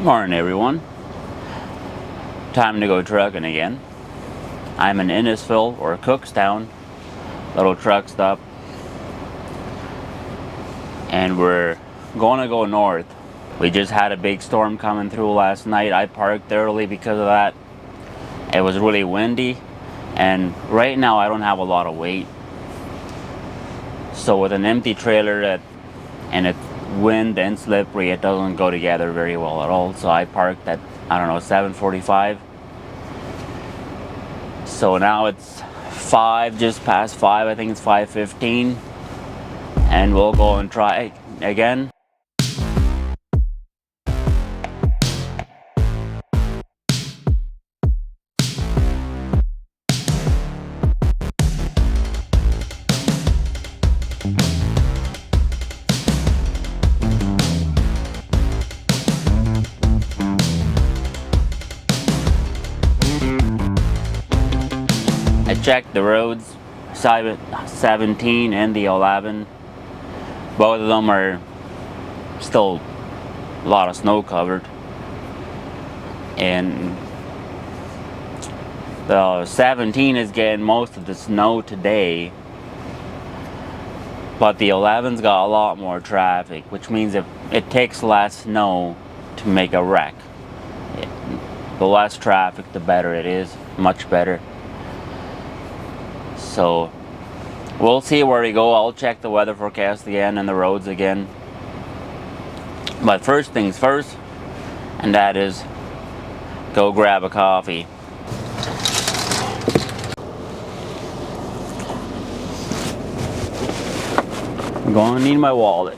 Morning everyone. Time to go trucking again. I'm in Innisfil or Cookstown, little truck stop, and we're gonna go north. We just had a big storm coming through last night. I parked early because of that. It was really windy, and right now I don't have a lot of weight. So with an empty trailer and it's wind and slippery, it doesn't go together very well at all. So I parked at, I don't know, 7:45. So now it's 5, just past 5, I think it's 5:15, and we'll go and try again. I checked the roads, 17 and the 11. Both of them are still a lot of snow covered. And the 17 is getting most of the snow today. But the 11's got a lot more traffic, which means if it takes less snow to make a wreck. The less traffic, the better it is. Much better. So we'll see where we go. I'll check the weather forecast again and the roads again. But first things first, and that is go grab a coffee. I'm gonna need my wallet.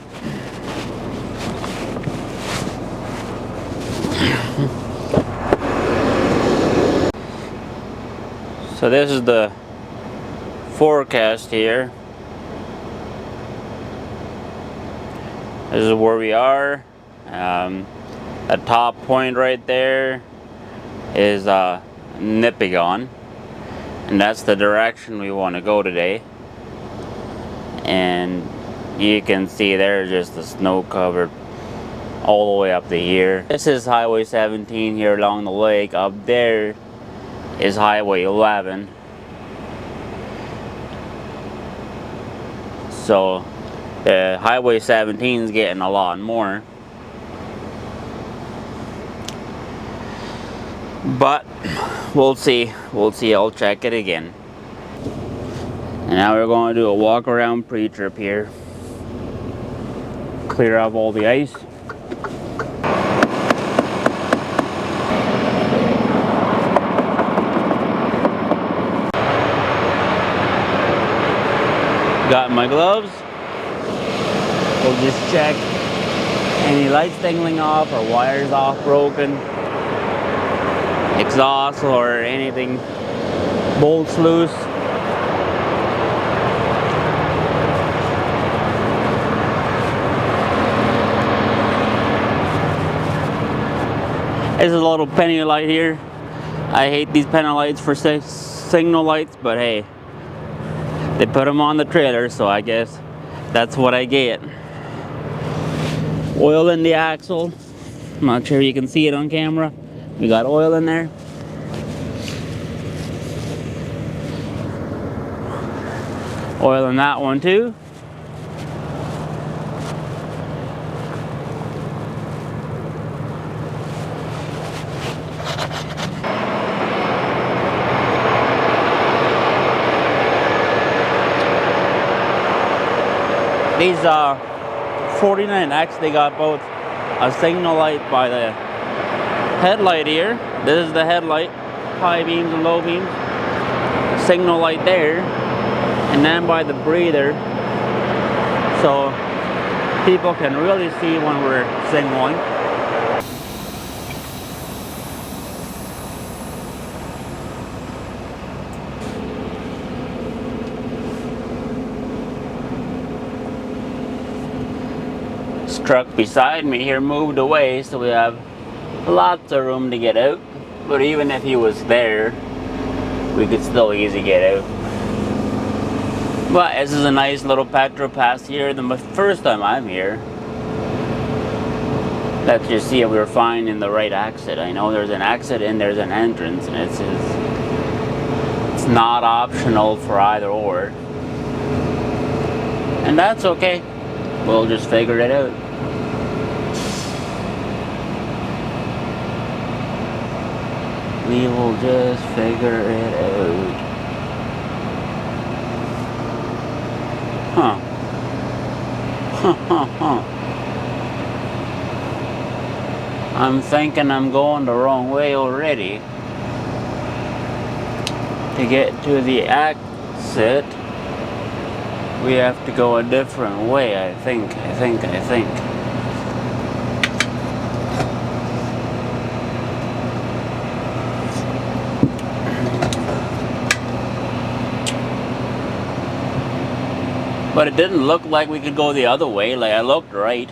So this is the forecast here. This is where we are. The top point right there is Nipigon, and that's the direction we want to go today. And you can see there's just the snow covered all the way up to here. This is Highway 17 here along the lake. Up there is Highway 11. So Highway 17 is getting a lot more. But we'll see. I'll check it again. And now we're going to do a walk around pre-trip here. Clear up all the ice. Got my gloves. We'll just check any lights dangling off or wires off broken, exhaust or anything, bolts loose. This is a little penny light here. I hate these penny lights for signal lights, but hey, they put them on the trailer, so I guess that's what I get. Oil in the axle. I'm not sure you can see it on camera. We got oil in there. Oil in that one too. These 49X, they got both a signal light by the headlight here. This is the headlight, high beams and low beams. Signal light there, and then by the breather, so people can really see when we're signaling. Truck beside me here moved away, so we have lots of room to get out. But even if he was there, we could still easily get out. But this is a nice little petrol pass here. The first time I'm here, Let's just see if we're finding the right exit. I know there's an exit and there's an entrance, and it's not optional for either or. And that's okay. We'll just figure it out. We will just figure it out. Huh. I'm thinking I'm going the wrong way already. To get to the exit, we have to go a different way, I think. But it didn't look like we could go the other way. Like, I looked right.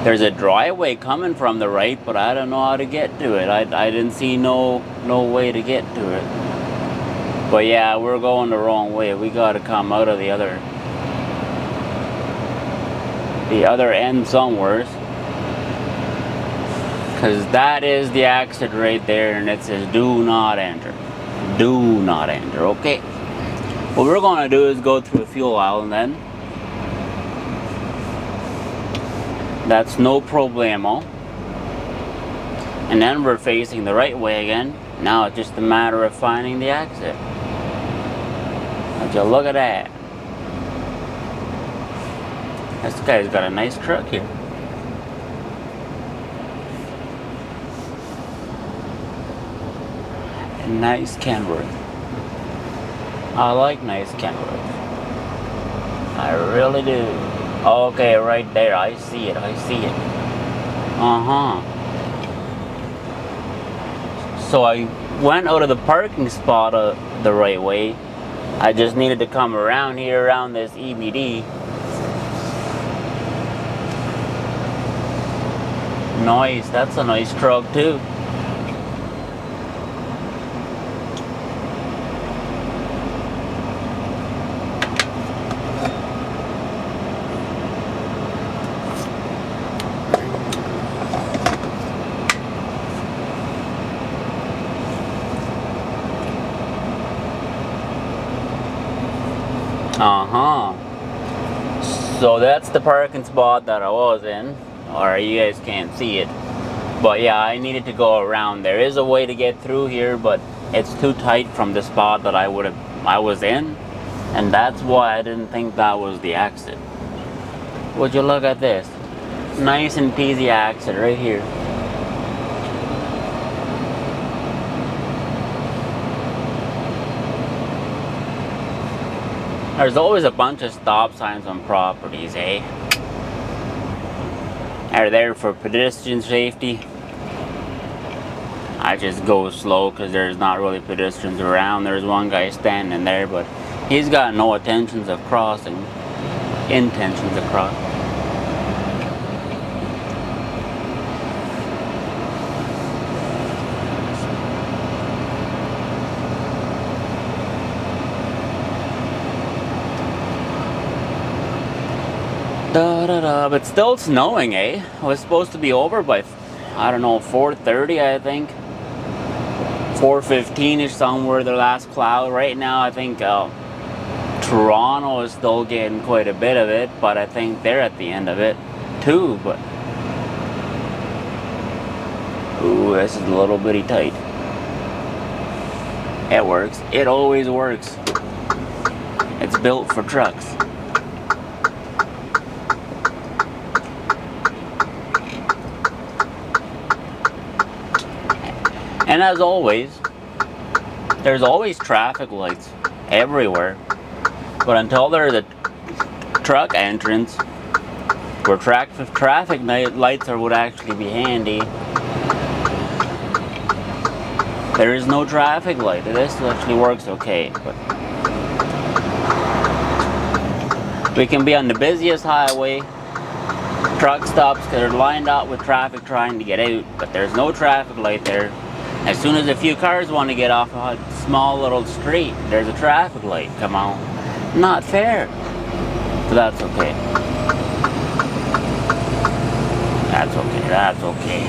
There's a driveway coming from the right, but I don't know how to get to it. I didn't see no way to get to it. But yeah, we're going the wrong way. We gotta come out of the other end somewhere. Cause that is the exit right there, and it says do not enter. Do not enter, okay? What we're gonna do is go through a fuel island then. That's no problemo. And then we're facing the right way again. Now it's just a matter of finding the exit. Would you look at that? This guy's got a nice truck here. A nice Kenworth. I like nice Kenworths. I really do. Okay, right there. I see it. So I went out of the parking spot the right way. I just needed to come around here, around this EBD. Nice. That's a nice truck too. So that's the parking spot that I was in, or you guys can't see it. But yeah, I needed to go around. There is a way to get through here, but it's too tight from the spot that I was in, and that's why I didn't think that was the exit. Would you look at this? Nice and peasy exit right here. There's always a bunch of stop signs on properties, eh? They're there for pedestrian safety. I just go slow because there's not really pedestrians around. There's one guy standing there, but he's got no intentions of crossing. But still snowing, eh? It was supposed to be over by, I don't know, 4:30, I think. 4:15-ish, somewhere the last cloud. Right now, I think Toronto is still getting quite a bit of it, but I think they're at the end of it too. But ooh, this is a little bitty tight. It works. It always works. It's built for trucks. And as always, there's always traffic lights everywhere. But until there's a truck entrance where traffic lights would actually be handy, there is no traffic light. This actually works okay. But we can be on the busiest highway, truck stops that are lined up with traffic trying to get out, but there's no traffic light there. As soon as a few cars want to get off a small little street, there's a traffic light. Come on. Not fair. But that's okay. That's okay, that's okay.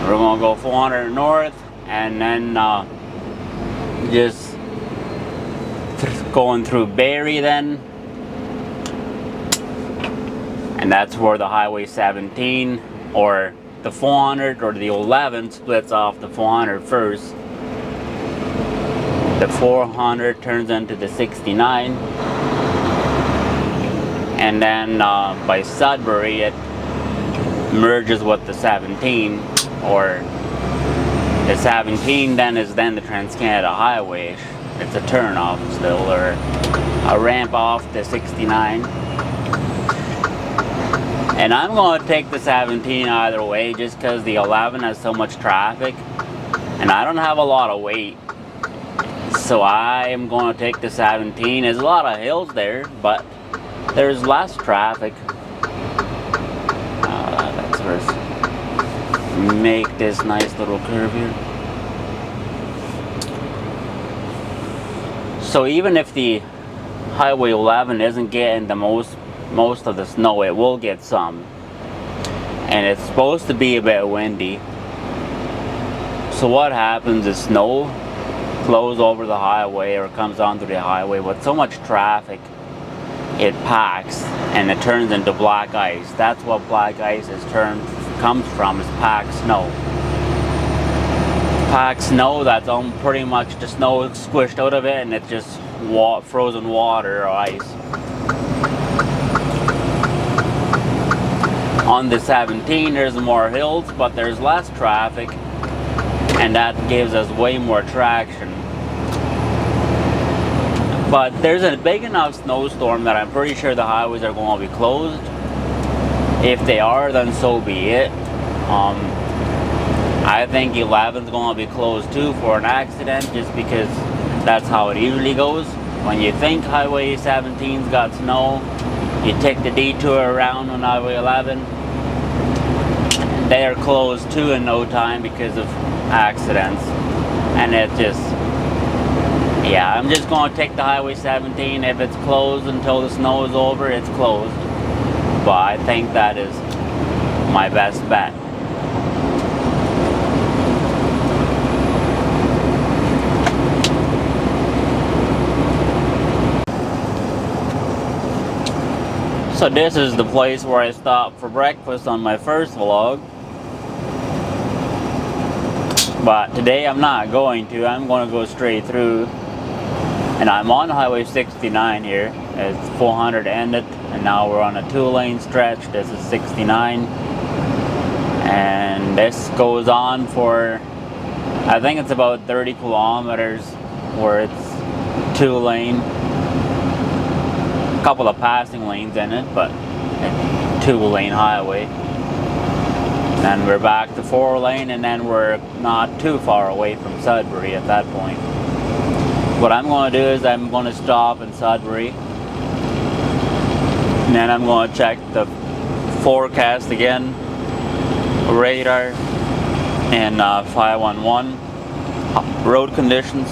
We're gonna go 400 north and then just going through Barrie then. And that's where the Highway 17 or the 400 or the 11 splits off the 400 first. The 400 turns into the 69. And then by Sudbury it merges with the 17, or the 17 then is then the Trans-Canada Highway. It's a turn off still, or a ramp off the 69. And I'm going to take the 17 either way just because the 11 has so much traffic and I don't have a lot of weight. So I am going to take the 17. There's a lot of hills there, but there's less traffic. Let's first make this nice little curve here. So even if the Highway 11 isn't getting the most of the snow, it will get some. And it's supposed to be a bit windy. So what happens is snow flows over the highway or comes onto the highway with so much traffic, it packs and it turns into black ice. That's what black ice comes from, is packed snow. Packed snow that's pretty much the snow squished out of it and it's just frozen water or ice. On the 17 there's more hills, but there's less traffic and that gives us way more traction. But there's a big enough snowstorm that I'm pretty sure the highways are going to be closed. If they are, then so be it. I think 11's going to be closed too for an accident, just because that's how it usually goes. When you think Highway 17's got snow, you take the detour around on Highway 11. They are closed too in no time because of accidents. And it just, yeah, I'm just going to take the Highway 17. If it's closed until the snow is over, it's closed. But I think that is my best bet. So this is the place where I stopped for breakfast on my first vlog. But today I'm not going to. I'm going to go straight through. And I'm on Highway 69 here. It's 400 ended. And now we're on a 2-lane stretch. This is 69. And this goes on for, I think it's about 30 kilometers where it's 2-lane. A couple of passing lanes in it, but a 2-lane highway. Then we're back to 4-lane, and then we're not too far away from Sudbury at that point. What I'm going to do is I'm going to stop in Sudbury, and then I'm going to check the forecast again, radar, and 511 road conditions.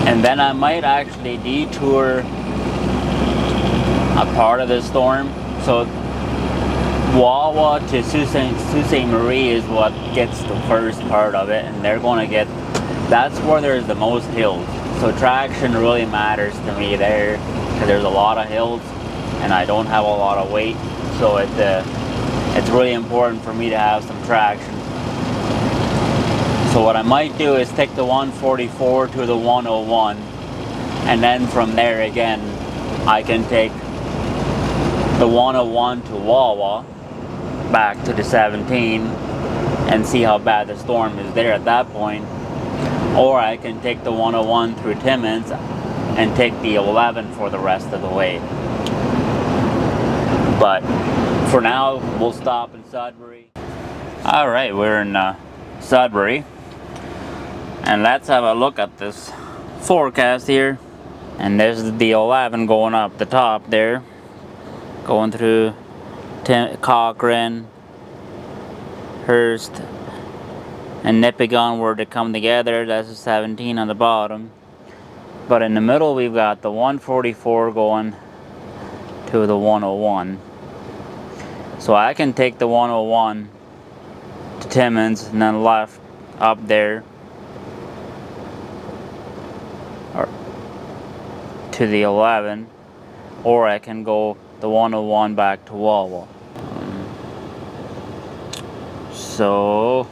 And then I might actually detour a part of the storm. So Wawa to Sault Ste. Marie is what gets the first part of it, and they're going to get, that's where there's the most hills. So traction really matters to me there, because there's a lot of hills and I don't have a lot of weight. So it's really important for me to have some traction. So what I might do is take the 144 to the 101, and then from there again I can take the 101 to Wawa back to the 17 and see how bad the storm is there at that point. Or I can take the 101 through Timmins and take the 11 for the rest of the way. But for now we'll stop in Sudbury. Alright, we're in Sudbury. And let's have a look at this forecast here. And this is the 11 going up the top there, going through Cochrane, Hearst, and Nipigon where they come together. That's the 17 on the bottom. But in the middle we've got the 144 going to the 101. So I can take the 101 to Timmins and then left up there or to the 11, or I can go the 101 back to Wawa. So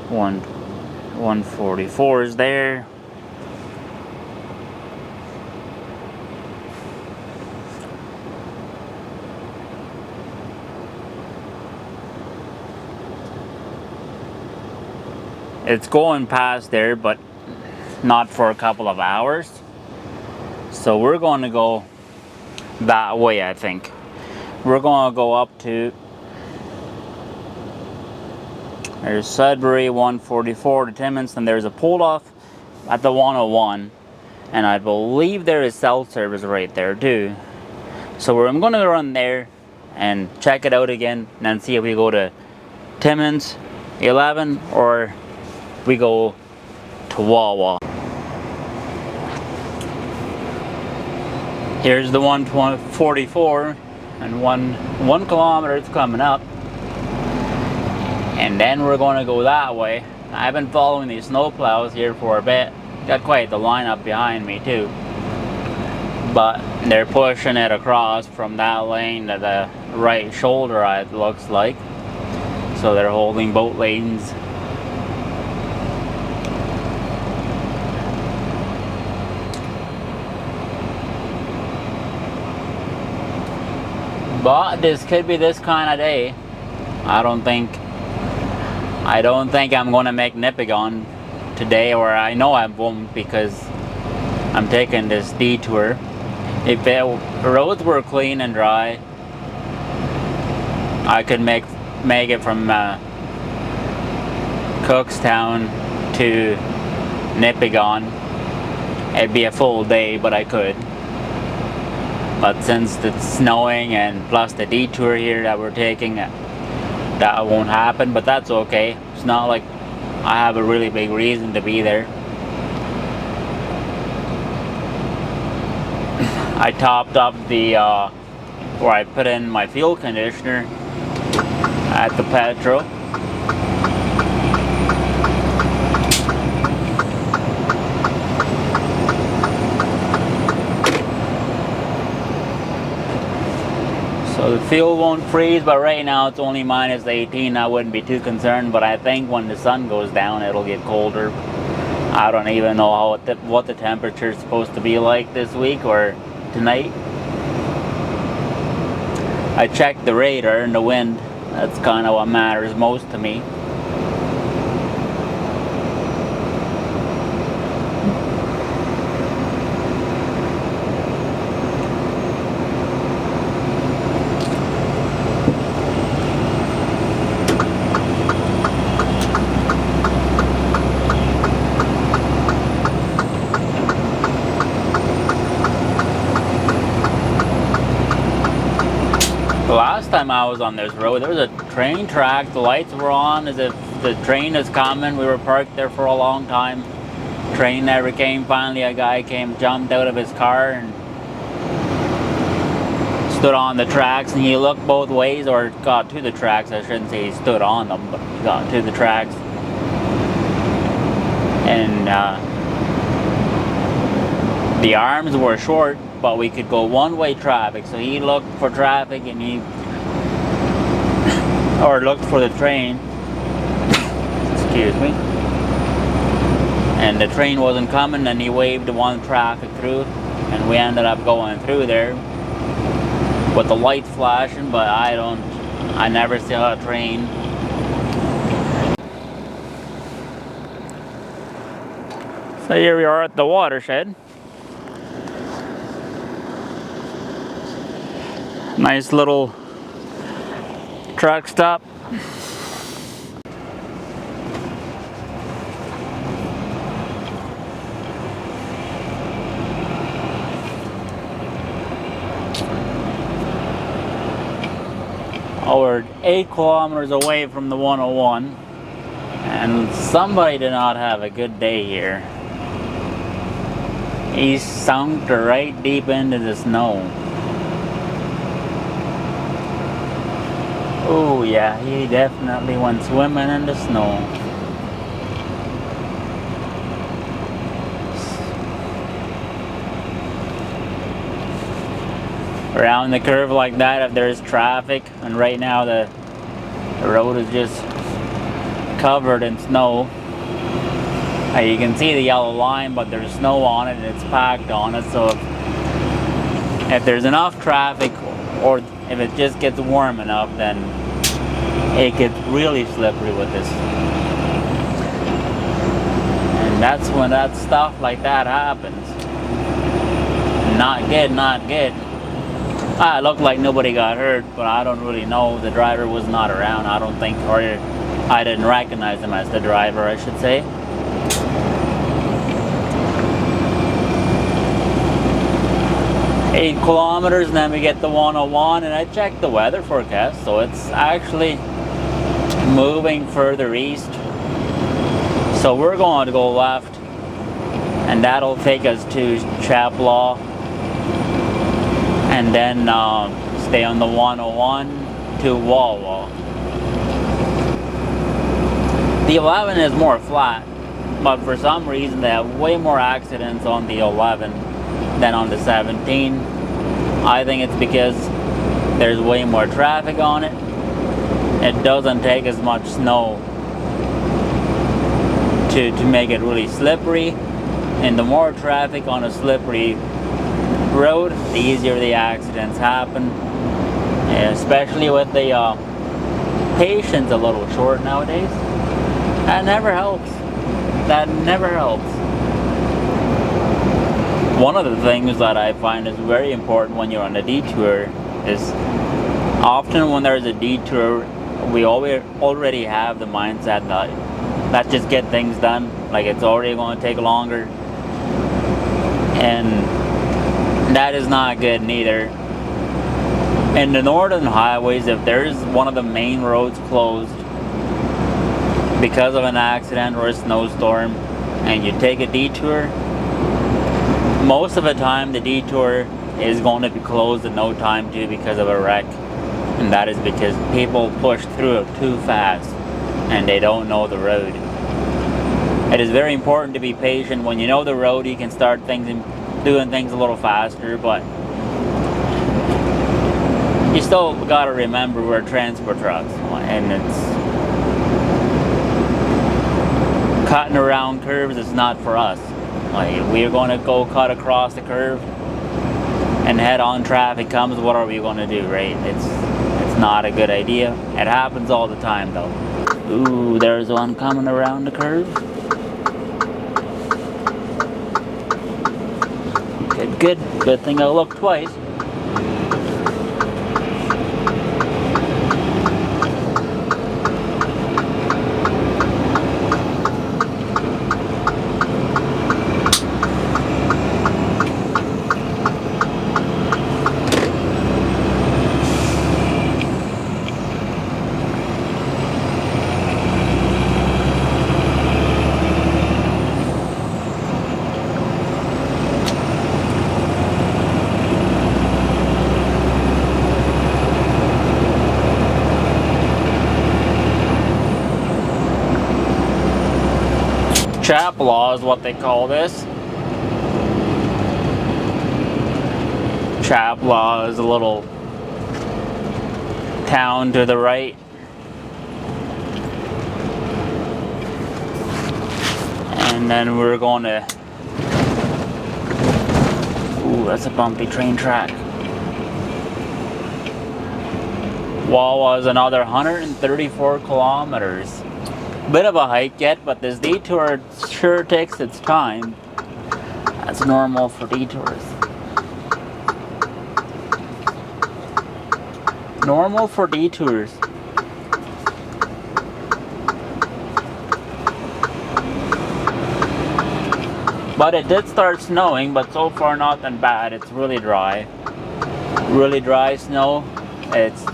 144 is there. It's going past there, but not for a couple of hours. So we're going to go that way, I think. We're going to go up to, there's Sudbury 144 to Timmins, and there's a pull off at the 101. And I believe there is cell service right there too. So I'm going to run there and check it out again, and then see if we go to Timmins 11 or we go to Wawa. Here's the 144, and one kilometer is coming up, and then we're going to go that way. I've been following these snowplows here for a bit. Got quite the lineup behind me too, but they're pushing it across from that lane to the right shoulder, it looks like. So they're holding both lanes. But this could be this kind of day. I don't think I'm gonna make Nipigon today, or I know I won't, because I'm taking this detour. If the roads were clean and dry, I could make it from Cookstown to Nipigon. It'd be a full day, but I could. But since it's snowing and plus the detour here that we're taking, that won't happen, but that's okay. It's not like I have a really big reason to be there. I topped up the, where I put in my fuel conditioner at the petrol. So the fuel won't freeze, but right now it's only minus 18. I wouldn't be too concerned, but I think when the sun goes down it'll get colder. I don't even know what the temperature is supposed to be like this week or tonight. I checked the radar and the wind. That's kind of what matters most to me. The last time I was on this road, there was a train track. The lights were on as if the train is coming. We were parked there for a long time. Train never came. Finally, a guy jumped out of his car and stood on the tracks, and he looked both ways, or got to the tracks. I shouldn't say he stood on them, but he got to the tracks. And the arms were short, but we could go one-way traffic. So he looked for traffic, and looked for the train. Excuse me. And the train wasn't coming, and he waved the one traffic through, and we ended up going through there with the lights flashing, but I never saw a train. So here we are at the watershed. Nice little truck stop. Oh, we're 8 kilometers away from the 101. And somebody did not have a good day here. He sunk right deep into the snow. Oh yeah, he definitely went swimming in the snow. Around the curve like that, if there's traffic, and right now the road is just covered in snow. You can see the yellow line, but there's snow on it and it's packed on it, so if there's enough traffic, or if it just gets warm enough, then it gets really slippery with this. And that's when that stuff like that happens. Not good, not good. It looked like nobody got hurt, but I don't really know. The driver was not around, I don't think, or I didn't recognize him as the driver, I should say. Eight kilometers, and then we get the 101, and I checked the weather forecast, so it's actually moving further east. So we're going to go left, and that'll take us to Chapelaw, and then stay on the 101 to Wawa. The 11 is more flat, but for some reason they have way more accidents on the 11 than on the 17. I think it's because there's way more traffic on it. It doesn't take as much snow to make it really slippery, and the more traffic on a slippery road, the easier the accidents happen, especially with the patience a little short nowadays. That never helps. That never helps. One of the things that I find is very important when you're on a detour is often when there's a detour, we already have the mindset that let's just get things done, like it's already going to take longer, and that is not good neither. In the northern highways, if there's one of the main roads closed because of an accident or a snowstorm and you take a detour, most of the time the detour is going to be closed in no time too because of a wreck, and that is because people push through it too fast and they don't know the road. It is very important to be patient. When you know the road, you can start things and doing things a little faster, but you still got to remember we're transport trucks, and it's cutting around curves is not for us. Like, we're going to go cut across the curve and head-on traffic comes, what are we going to do, right? It's not a good idea. It happens all the time though. Ooh, there's one coming around the curve. Good thing I looked twice. Chapelaw is what they call this. Chapelaw is a little town to the right. And then we're going to... Ooh, that's a bumpy train track. Wawa is another 134 kilometers. Bit of a hike yet, but this detour sure takes its time. That's normal for detours. Normal for detours. But it did start snowing, but so far not that bad. It's really dry. Really dry snow. It's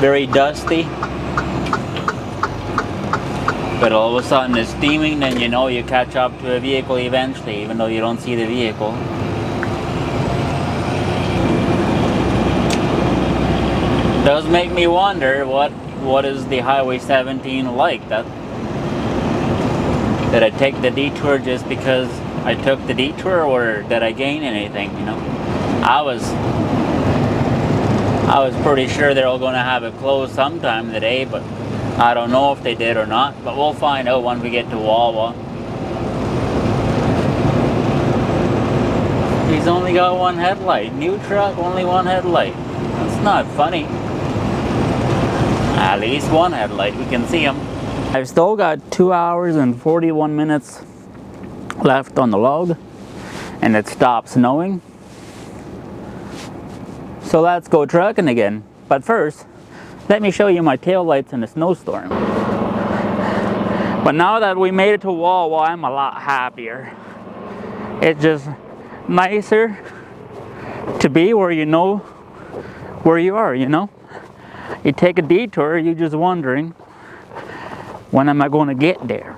very dusty. But all of a sudden it's steaming, then you know you catch up to a vehicle eventually, even though you don't see the vehicle. It does make me wonder what is the Highway 17 like? Did I take the detour just because I took the detour, or did I gain anything, you know? I was pretty sure they're all going to have it closed sometime today, but I don't know if they did or not. But we'll find out when we get to Wawa. He's only got one headlight. New truck, only one headlight. That's not funny. At least one headlight, we can see him. I've still got 2 hours and 41 minutes left on the log, and it stopped snowing. So let's go trucking again. But first, let me show you my taillights in a snowstorm. But now that we made it to Wawa, I'm a lot happier. It's just nicer to be where you know where you are, you know? You take a detour, you're just wondering, when am I going to get there?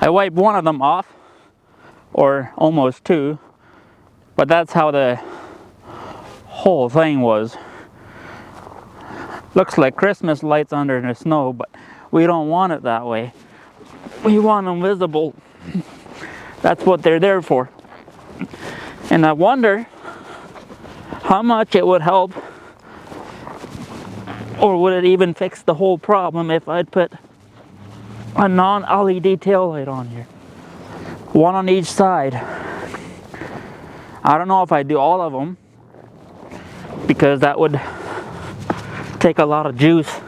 I wiped one of them off, or almost two, but that's how the whole thing was. Looks like Christmas lights under the snow, but we don't want it that way. We want them visible. That's what they're there for. And I wonder how much it would help, or would it even fix the whole problem if I'd put a non-LED tail light on here. One on each side. I don't know if I'd do all of them, because that would take a lot of juice,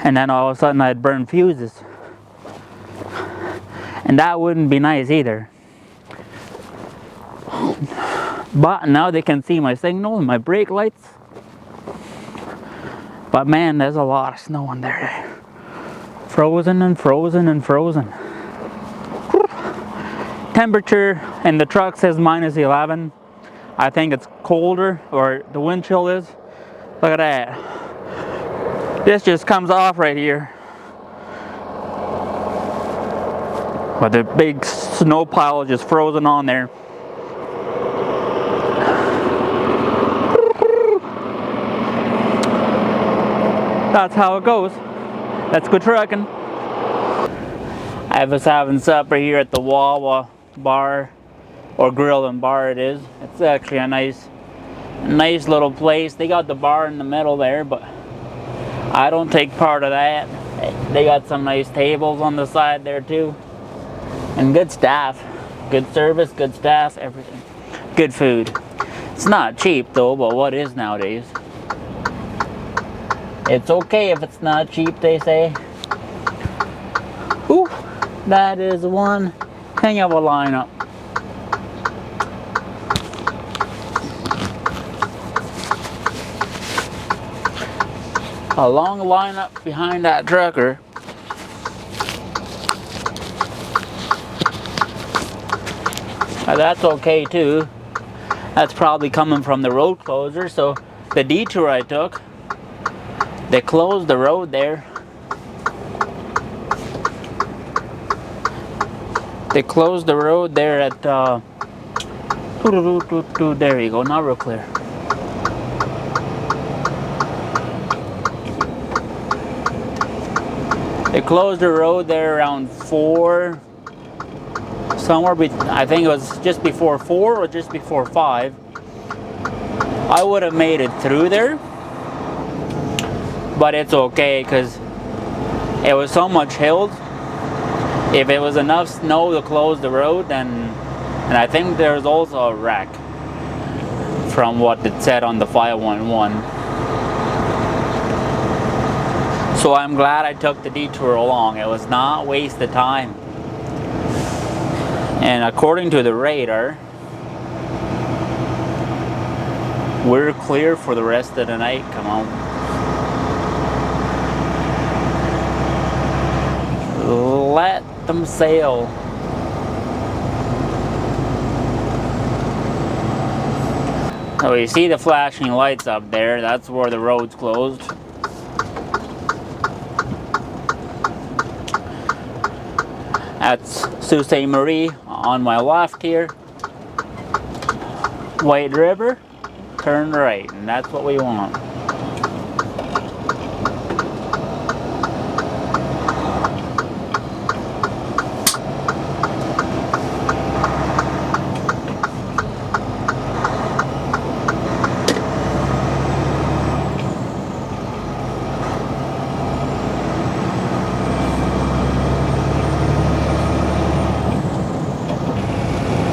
and then all of a sudden I'd burn fuses, and that wouldn't be nice either. But now they can see my signal and my brake lights. But man, there's a lot of snow in there. Frozen and frozen and frozen. Temperature in the truck says -11. I think it's colder, or the wind chill is. Look at that. This just comes off right here. But the big snow pile is just frozen on there. That's how it goes. Let's go trucking. I was having supper here at the Wawa bar, or grill and bar it is. It's actually a nice little place. They got the bar in the middle there, but I don't take part of that. They got some nice tables on the side there too. And good staff. Good service, good staff, everything. Good food. It's not cheap though, but what is nowadays? It's okay if it's not cheap, they say. Ooh, that is one hang of a lineup. A long lineup behind that trucker. That's okay too. That's probably coming from the road closer. So the detour I took, they closed the road there. They closed the road there at there you go, now real clear. They closed the road there around 4, somewhere I think it was just before 4 or just before 5. I would have made it through there, but it's okay because it was so much hills. If it was enough snow to close the road, then, and I think there's also a wreck from what it said on the 511. So I'm glad I took the detour along. It was not wasted time. And according to the radar, we're clear for the rest of the night. Come on. Let them sail. So you see the flashing lights up there, that's where the road's closed. That's Sault Ste. Marie on my left here. White River, turn right, and that's what we want.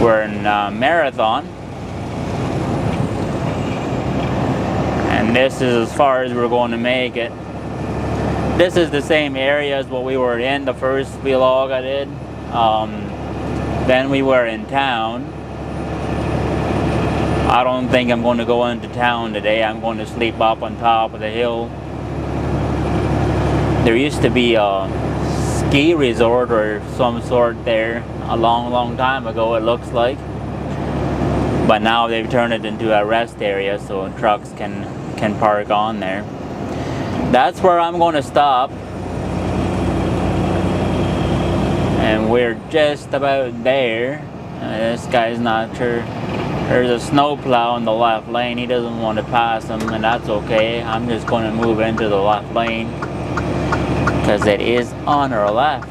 We're in Marathon, and this is as far as we're going to make it. This is the same area as what we were in the first vlog I did. Then we were in town. I don't think I'm going to go into town today. I'm going to sleep up on top of the hill. There used to be a ski resort or some sort there a long time ago, it looks like. But now they've turned it into a rest area so trucks can park on there. That's where I'm going to stop. And we're just about there. This guy's not sure. There's a snowplow in the left lane. He doesn't want to pass him, and that's okay. I'm just going to move into the left lane because it is on our left.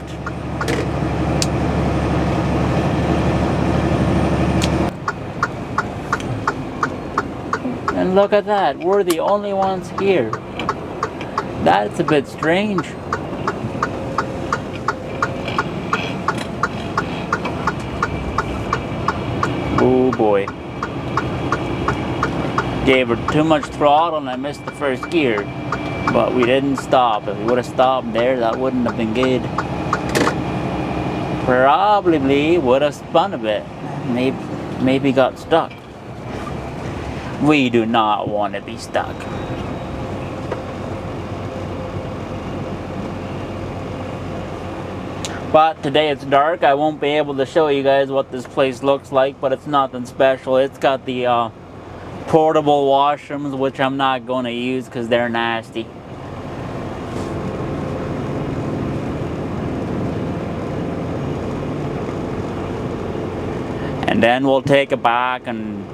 And look at that, we're the only ones here. That's a bit strange. Oh boy. Gave her too much throttle and I missed the first gear. But we didn't stop. If we would have stopped there, that wouldn't have been good. Probably would have spun a bit. Maybe got stuck. We do not want to be stuck. But today it's dark. I won't be able to show you guys what this place looks like, but it's nothing special. It's got the portable washrooms, which I'm not going to use because they're nasty. And then we'll take it back and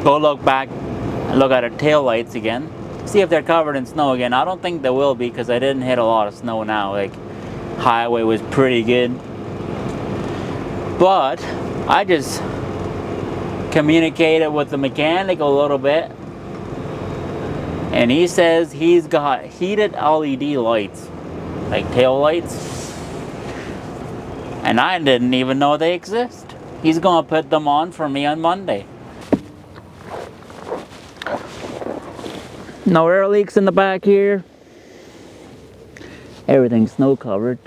go look back and look at our tail lights again. See if they're covered in snow again. I don't think they will be because I didn't hit a lot of snow now. Like, highway was pretty good. But I just communicated with the mechanic a little bit. And he says he's got heated LED lights. Like tail lights. And I didn't even know they exist. He's gonna put them on for me on Monday. No air leaks in the back here. Everything's snow covered.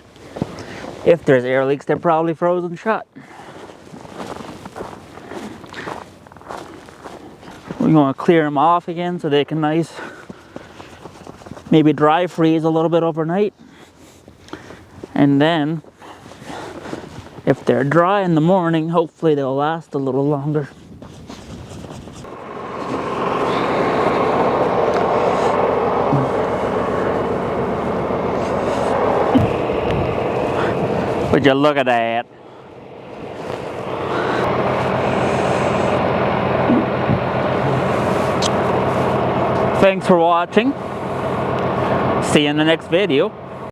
If there's air leaks, they're probably frozen shut. We're gonna clear them off again so they can maybe dry freeze a little bit overnight. And then, if they're dry in the morning, hopefully they'll last a little longer. Would you look at that? Thanks for watching. See you in the next video.